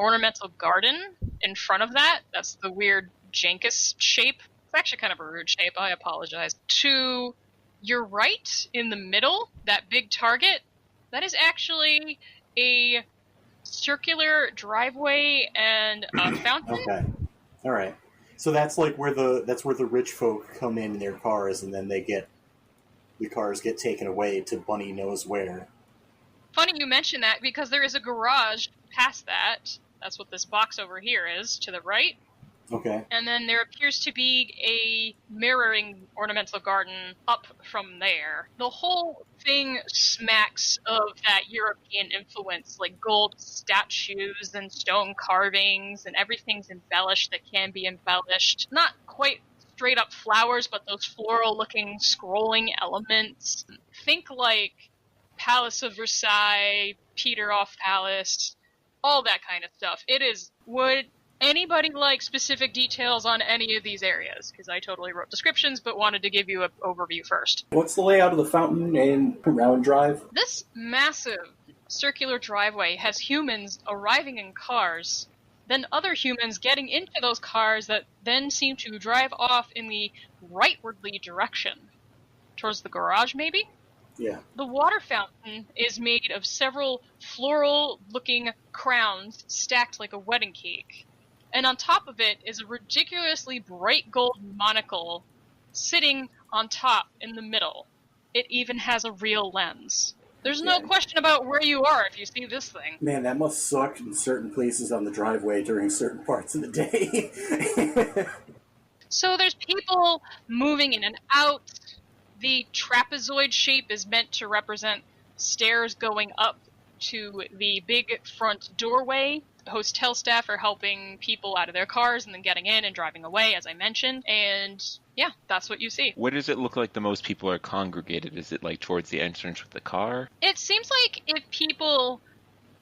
ornamental garden in front of that. That's the weird Jankus shape. It's actually kind of a rude shape. I apologize. To your right, in the middle, that big target, that is actually a circular driveway and a fountain. Okay. All right. So that's like where the rich folk come in their cars, and then the cars get taken away to Bunny knows where. Funny you mention that, because there is a garage past that. That's what this box over here is, to the right. Okay. And then there appears to be a mirroring ornamental garden up from there. The whole thing smacks of that European influence, like gold statues and stone carvings, and everything's embellished that can be embellished. Not quite straight up flowers, but those floral looking scrolling elements. Think like Palace of Versailles, Peterhof Palace, all that kind of stuff. It is wood. Anybody like specific details on any of these areas? Because I totally wrote descriptions, but wanted to give you an overview first. What's the layout of the fountain and Round Drive? This massive circular driveway has humans arriving in cars, then other humans getting into those cars that then seem to drive off in the rightwardly direction. Towards the garage, maybe? Yeah. The water fountain is made of several floral-looking crowns stacked like a wedding cake. And on top of it is a ridiculously bright gold monocle sitting on top in the middle. It even has a real lens. There's no question about where you are if you see this thing. Man, that must suck in certain places on the driveway during certain parts of the day. So there's people moving in and out. The trapezoid shape is meant to represent stairs going up to the big front doorway. Hotel staff are helping people out of their cars and then getting in and driving away, as I mentioned. And yeah, that's what you see. Where does it look like the most people are congregated? Is it like towards the entrance with the car? It seems like if people...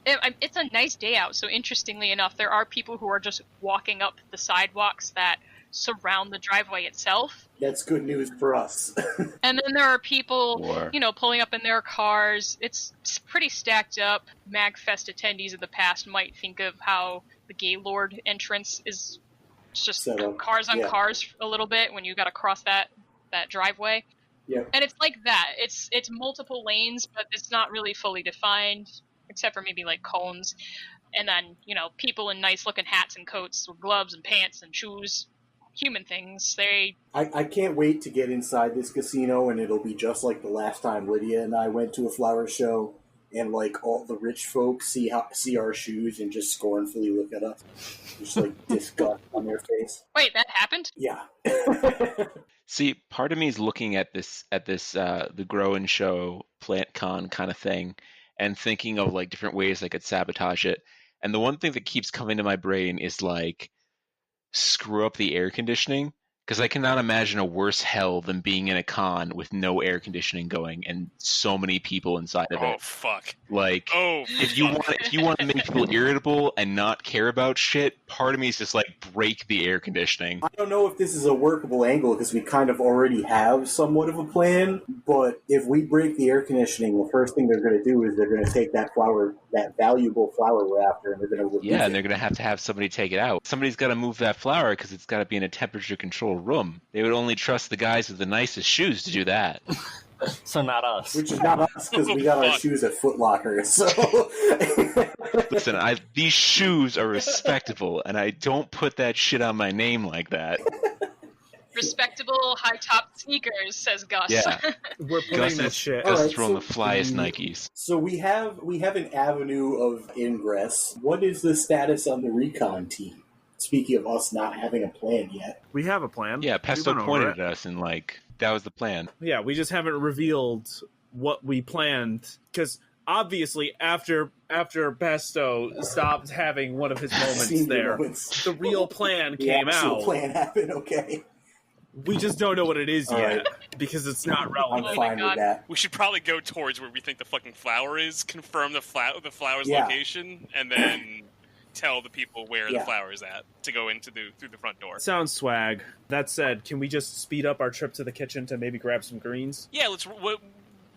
It's a nice day out, so interestingly enough, there are people who are just walking up the sidewalks that surround the driveway itself. That's good news for us. And then there are people, pulling up in their cars. It's pretty stacked up. MagFest attendees of the past might think of how the Gaylord entrance is just cars on cars a little bit when you got to cross that driveway. Yeah. And it's like that. It's multiple lanes, but it's not really fully defined, except for maybe like cones. And then, people in nice looking hats and coats with gloves and pants and shoes. Human things. I can't wait to get inside this casino, and it'll be just like the last time Lydia and I went to a flower show, and like all the rich folks see our shoes and just scornfully look at us, just like disgust on their face. Wait, that happened? Yeah. See, part of me is looking at this the Grow and Show Plant Con kind of thing, and thinking of like different ways I could sabotage it. And the one thing that keeps coming to my brain is like, screw up the air conditioning, because I cannot imagine a worse hell than being in a con with no air conditioning going and so many people inside of it. Oh fuck! Like, if you want to make people irritable and not care about shit, part of me is just like, break the air conditioning. I don't know if this is a workable angle because we kind of already have somewhat of a plan. But if we break the air conditioning, the first thing they're going to do is they're going to take that valuable flower we're after, and they're going to remove it. And they're going to have somebody take it out. Somebody's got to move that flower because it's got to be in a temperature-controlled room. They would only trust the guys with the nicest shoes to do that. So not us. Which is not us, because we got our shoes at Foot Locker, so... Listen, these shoes are respectable, and I don't put that shit on my name like that. Respectable high-top sneakers, says Gus. Yeah. We're putting that shit. Gus is throwing the flyest Nikes. So we have an avenue of ingress. What is the status on the recon team? Speaking of us not having a plan yet. We have a plan. Yeah, Pesto pointed at us and that was the plan. Yeah, we just haven't revealed what we planned, because obviously after Pesto stopped having one of his moments there, the real plan came out. The actual plan happened, okay. We just don't know what it is yet, because it's not relevant. I'm fine with that. We should probably go towards where we think the fucking flower is, confirm the flower's location, and then tell the people where the flower is at to go through the front door. Sounds swag. That said, can we just speed up our trip to the kitchen to maybe grab some greens? Yeah, let's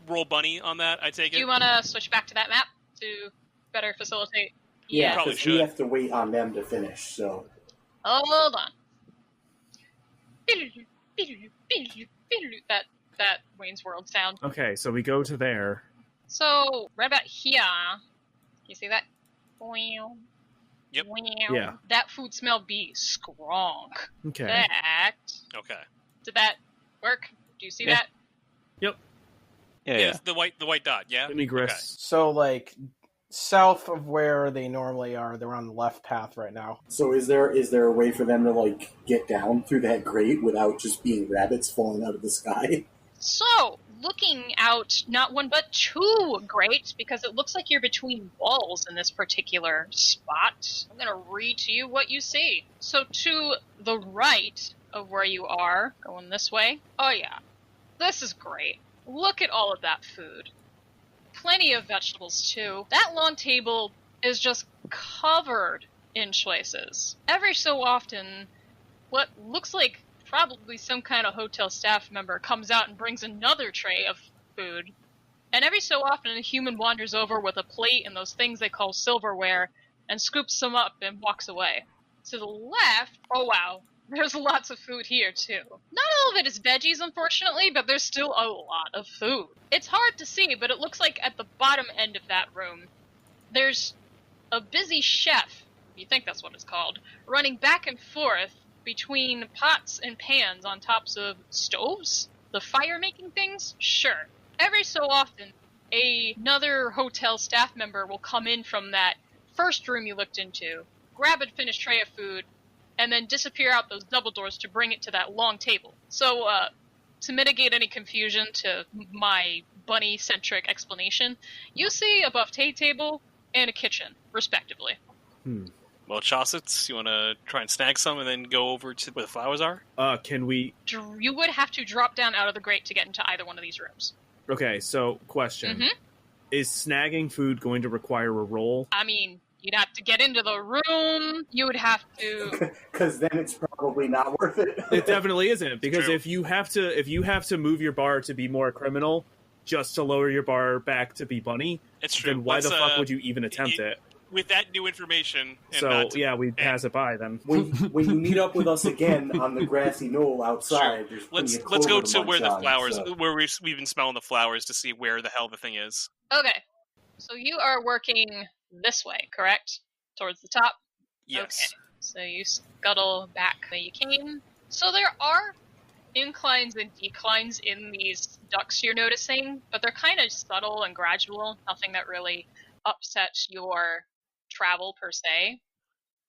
roll bunny on that, I take it. Do you want to switch back to that map to better facilitate? Yeah, Probably because should. we have to wait on them to finish, so... Hold on. That Wayne's World sound. Okay, so we go to there. So, right about here, you see that? Yep. Yeah. That food smell be strong. Okay. That. Okay. Did that work? Do you see that? Yep. Yeah, It's the white dot. Yeah. Egress. Okay. So, like, south of where they normally are, they're on the left path right now. So is there a way for them to, like, get down through that grate without just being rabbits falling out of the sky? So, looking out not one but two grates, because it looks like you're between walls in this particular spot. I'm going to read to you what you see. So, to the right of where you are, going this way. Oh, yeah. This is great. Look at all of that food. Plenty of vegetables, too. That long table is just covered in choices. Every so often, what looks like probably some kind of hotel staff member comes out and brings another tray of food. And every so often, a human wanders over with a plate and those things they call silverware and scoops them up and walks away. To the left, oh wow, there's lots of food here too. Not all of it is veggies, unfortunately, but there's still a lot of food. It's hard to see, but it looks like at the bottom end of that room, there's a busy chef, if you think that's what it's called, running back and forth between pots and pans on tops of stoves? The fire-making things? Sure. Every so often, another hotel staff member will come in from that first room you looked into, grab a finished tray of food, and then disappear out those double doors to bring it to that long table. So, to mitigate any confusion to my bunny-centric explanation, you see a buffet table and a kitchen, respectively. Well, Chaucets, you want to try and snag some and then go over to where the flowers are? Can we... You would have to drop down out of the grate to get into either one of these rooms. Okay, so, question. Mm-hmm. Is snagging food going to require a roll? I mean, you'd have to get into the room, you would have to... Because then it's probably not worth it. It definitely isn't, because True. if you have to move your bar to be more criminal, just to lower your bar back to be bunny, It's true. then why the fuck would you even attempt it? With that new information... And So, yeah, we pass it by then. When you meet up with us again on the grassy knoll outside, there's plenty of Let's go clover to where the munch on, flowers... so- Where we've been smelling the flowers to see where the hell the thing is. Okay, so you are working this way, correct? Towards the top? Yes. Okay, so you scuttle back where you came. So there are inclines and declines in these ducts you're noticing, but they're kind of subtle and gradual, nothing that really upsets your travel per se.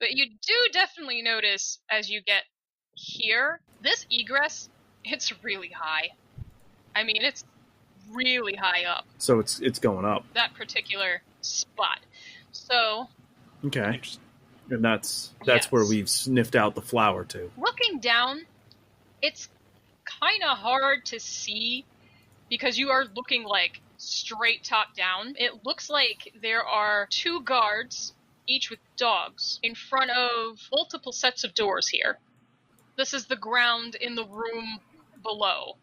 But you do definitely notice as you get here, this egress, it's really high. I mean, it's really high up, So it's going up. that particular spot. So, Okay. And that's Yes. where we've sniffed out the flower to. looking down, it's kind of hard to see because you are looking like straight top down. It looks like there are two guards, each with dogs, in front of multiple sets of doors here. This is the ground in the room below.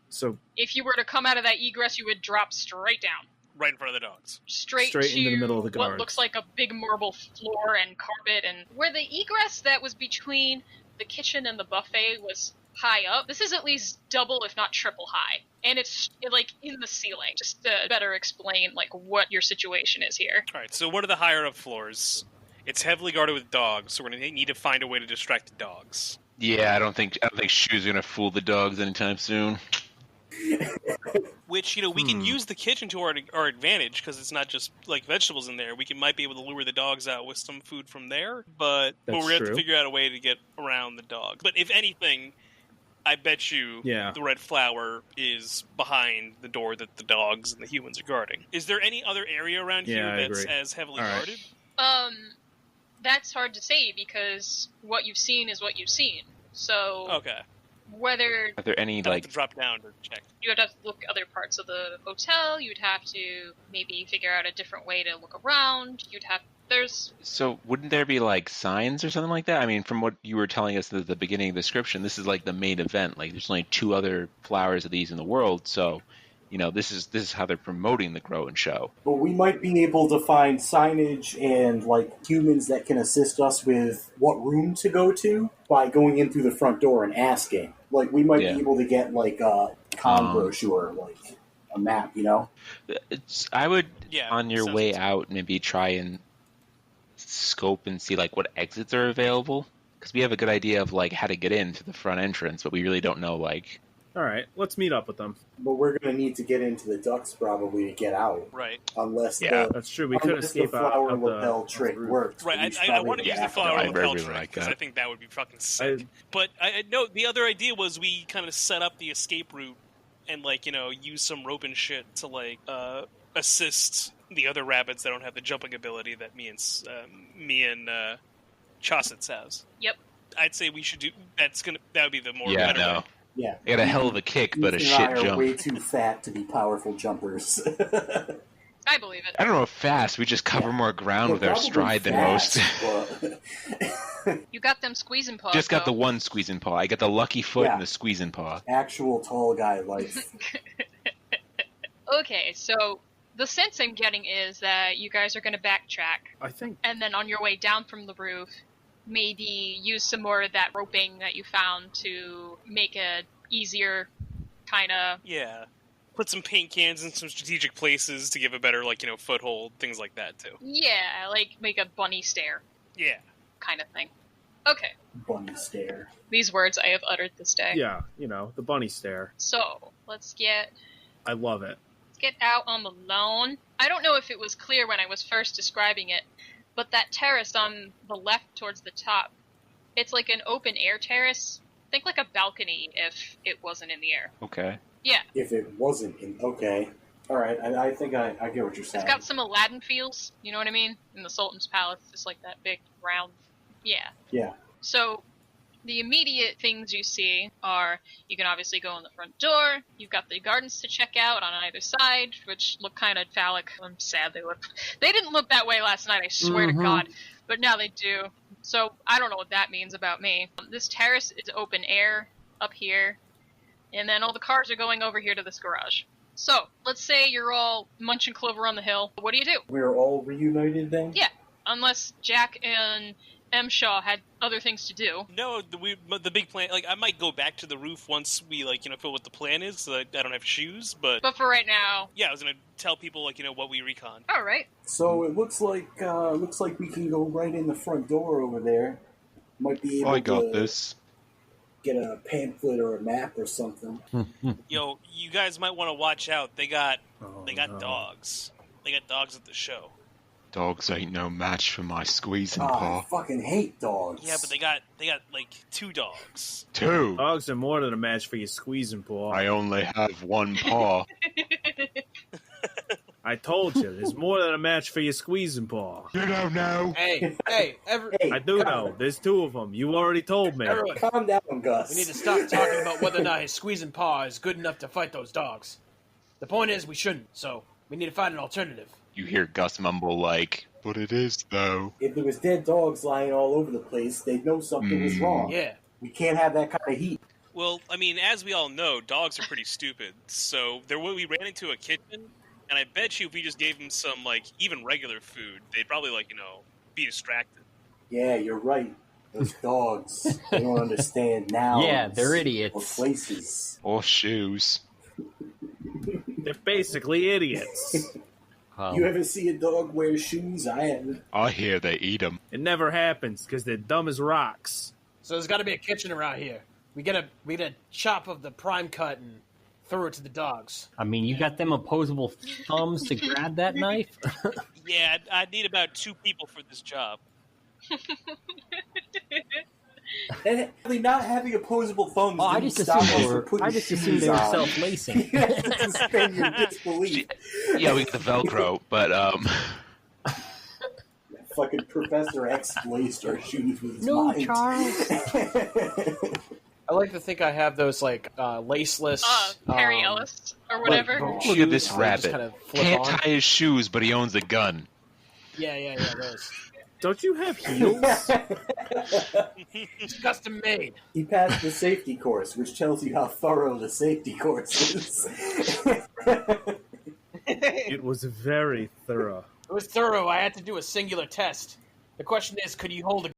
So If you were to come out of that egress, you would drop straight down. Right in front of the dogs. Straight Straight to into the middle of the what guards. looks like a big marble floor and carpet, and where the egress that was between the kitchen and the buffet was high up, this is at least double if not triple high, and it's like in the ceiling, just to better explain like what your situation is here. All right, so one of the higher up floors, it's heavily guarded with dogs, so we're going to need to find a way to distract the dogs. Yeah, I don't think Shu's gonna fool the dogs anytime soon. Which, we can use the kitchen to our advantage, because it's not just, like, vegetables in there. We might be able to lure the dogs out with some food from there, but we're going to have to true. figure out a way to get around the dogs. But if anything, I bet you the red flower is behind the door that the dogs and the humans are guarding. Is there any other area around Yeah, I here that's agree. as heavily All right. guarded? That's hard to say because what you've seen is what you've seen. So Okay. whether Are there any I'd have like to drop down to check. you would have to look other parts of the hotel, you'd have to maybe figure out a different way to look around. So wouldn't there be like signs or something like that? I mean, from what you were telling us at the beginning of the description, this is like the main event. Like there's only 2 other flowers of these in the world, so this is how they're promoting the grow and show. But we might be able to find signage and humans that can assist us with what room to go to by going in through the front door and asking. We might be able to get a con brochure, a map. I would on your way out maybe try and scope and see what exits are available, because we have a good idea of how to get into the front entrance, but we really don't know All right, let's meet up with them. But we're going to need to get into the ducts probably to get out. Right. Unless that's true. We could escape the out flower of lapel trick works. Right. I want to use the flower lapel trick because I think that would be fucking sick. But I know the other idea was we kind of set up the escape route and use some rope and shit to assist the other rabbits that don't have the jumping ability that me and Chaucit's has. Yep. I'd say we should do. That would be the more better way. Yeah. They got a hell of a kick, but a shit and I are jump. way too fat to be powerful jumpers. I believe it. I don't know if fast. We just cover more ground with our stride than most. You got them squeezing paws. Just got the one squeezing paw. I got the lucky foot and the squeezing paw. Actual tall guy life. Okay, so the sense I'm getting is that you guys are going to backtrack. I think. And then on your way down from the roof, maybe use some more of that roping that you found to make a easier kind of... Yeah. Put some paint cans in some strategic places to give a better, foothold, things like that, too. Yeah, make a bunny stare. Yeah. Kind of thing. Okay. Bunny stare. These words I have uttered this day. Yeah, the bunny stare. So, let's get... I love it. Let's get out on the lawn. I don't know if it was clear when I was first describing it, but that terrace on the left towards the top, it's like an open air terrace. Think like a balcony if it wasn't in the air. Okay. Yeah. If it wasn't in... Okay. Alright, I think I get what you're saying. It's got some Aladdin feels, you know what I mean? In the Sultan's Palace, it's like that big, round... Yeah. Yeah. So, the immediate things you see are, you can obviously go in the front door, you've got the gardens to check out on either side, which look kind of phallic. I'm sad they look... They didn't look that way last night, I swear to God. But now they do. So, I don't know what that means about me. This terrace is open air up here, and then all the cars are going over here to this garage. So, let's say you're all munching clover on the hill. What do you do? We're all reunited then? Yeah, unless Jack and M. Shaw had other things to do. No, the big plan... I might go back to the roof once we, feel what the plan is, so I don't have shoes, but... But for right now... Yeah, I was going to tell people, what we recon. All right. So, it looks like we can go right in the front door over there. Might be able this. Get a pamphlet or a map or something. Yo, you guys might want to watch out. They got dogs. They got dogs at the show. Dogs ain't no match for my squeezing paw. I fucking hate dogs. Yeah, but they got 2 dogs. 2? Dogs are more than a match for your squeezing paw. I only have 1 paw. I told you, there's more than a match for your squeezing paw. You don't know. Hey, I do know. There's 2 of them. You already told me. Everyone, calm down, Gus. We need to stop talking about whether or not his squeezing paw is good enough to fight those dogs. The point is, we shouldn't, so we need to find an alternative. You hear Gus mumble but it is, though. If there was dead dogs lying all over the place, they'd know something was wrong. Yeah. We can't have that kind of heat. Well, I mean, as we all know, dogs are pretty stupid. So we ran into a kitchen, and I bet you if we just gave them some, even regular food, they'd probably, be distracted. Yeah, you're right. Those dogs, they don't understand nouns. Yeah, they're idiots. Or places. Or shoes. They're basically idiots. You ever see a dog wear shoes? I haven't. I hear they eat them. It never happens, because they're dumb as rocks. So there's got to be a kitchen around here. We get a chop of the prime cut and throw it to the dogs. I mean, you got them opposable thumbs to grab that knife? Yeah, I'd need about 2 people for this job. And really not having opposable thumbs. Oh, I just assumed they were self-lacing. Suspend your disbelief. Yeah, we got the Velcro, but Fucking Professor X laced our shoes with his No, mind. Charles. I like to think I have those laceless Harry Ellis or whatever. look at this rabbit. Kind of flip Can't on. tie his shoes, but he owns a gun. Yeah, those. Don't you have heels? It's custom made. He passed the safety course, which tells you how thorough the safety course is. It was very thorough. It was thorough. I had to do a singular test. The question is, could you hold a